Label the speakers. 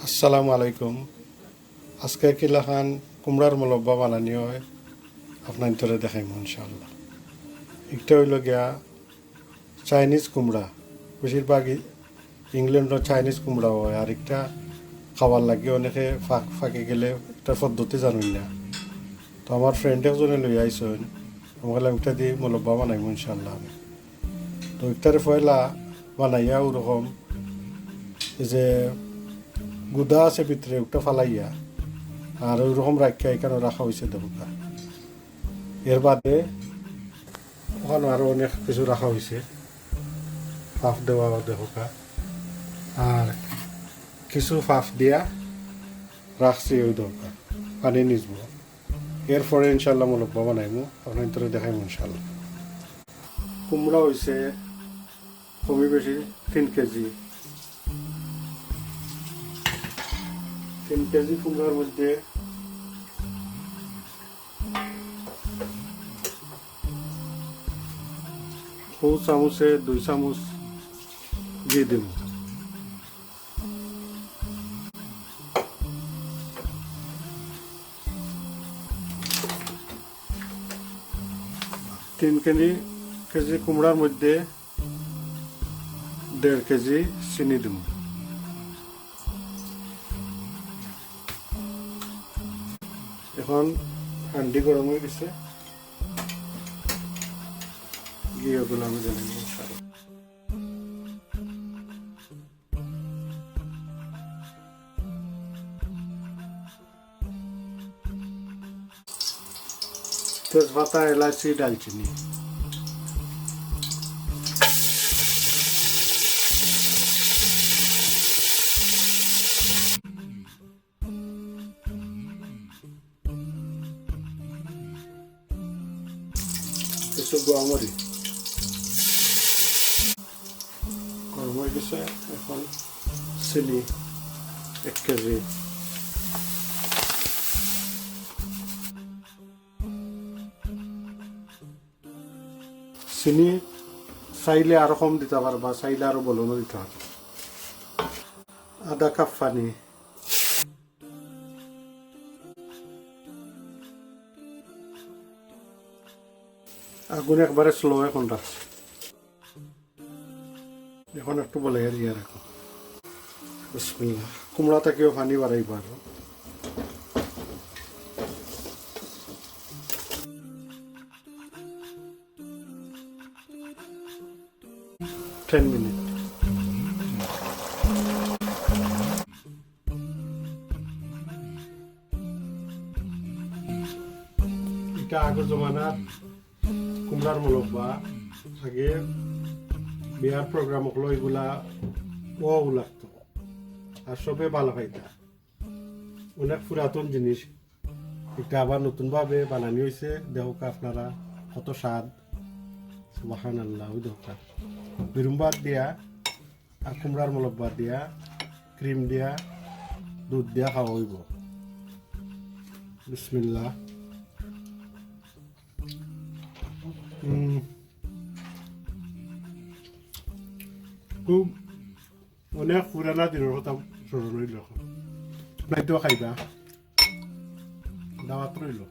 Speaker 1: আসসালামু আলাইকুম। আজকে কিলাখান কুমড়ার মোরব্বা বানানি হয় আপনার ভিতরে দেখাইম ইনশাআল্লাহ। একটা হইল গিয়া চাইনিজ কুমড়া, বেশিরভাগই ইংল্যান্ডের চাইনিজ কুমড়া হয়। আর একটা খাবার লাগে অনেকে ফাঁকে গেলে একটা পদ্ধতি জানুন না, তো আমার ফ্রেন্ড একজনে লই আইসন, আমার একটা দিয়ে মোরব্বা বানাইম ইনশাআল্লাহ। আমি তো একটারে পয়লা বানাইয়া ওরকম যে গুদা আছে ভিতরে ওটা ফালাইয়া আর ওইরকম রাখিয়া এখানে রাখা হয়েছে দেবতা। এর বাদে ওখানে আরও অনেক কিছু রাখা হয়েছে, ফাফ দেওয়া দেহকা, আর কিছু ফাফ দিয়া রাখছি ওই দরকার পানি নিচব। এরপরে ইনশাল্লাহ মোরব্বা বানাইমু, আপনার ভিতরে দেখাইমু ইনশাল্লাহ। কুমড়া হয়েছে কমই বেশি 3 কেজি। 3 কেজি কুমড়ার মধ্যে চামচে 2 চামচ দিয়ে দিব। তিন কেজি কুমড়ার মধ্যে 1.5 কেজি চিনি দিব। এখন হান্ডি গরম হয়ে গেছে, গিয়ে ওগুলো আমি জানি তেজপাতা, এলাচি, দালচিনি। কিছু গোয়ামরি গরম হয়ে গেছে। এখন চিনি 1 কেজি, চিনি চাইলে আরো কম দিতে পারবা, চাইলে আরো বলনো দিতে পারবা। আধা কাপ পানি, আগুন একবারে স্লো এখন রাখছি। এখন একটু বলে দিয়ে রাখো। বিসমিল্লাহ। কুমড়া থেকেও পানি বাড়াইব আরো। 10 মিনিট। এটা আগের জমানার কুমড়ার মোরব্বা। আগে বিয়ার প্রোগ্রাম হলো এগুলা ও লাগতো আর সবে ভালো খাইতা। অনেক পুরাতন জিনিস, এটা আবার নতুন ভাবে বানানি হয়েছে। দেখুক আপনারা কত স্বাদ, সুবহানাল্লাহ। ওই দেখা বিরুম্বাদ দিয়া আর কুমড়ার মোরব্বা দিয়া, ক্রিম দিয়া, দুধ দিয়া খাওয়া হইব। বিসমিল্লাহ। খুব অনেক পুরানা দিনের কথা স্মরণ হইল। আপনাইতো খাইবা, দাওয়াত রইল।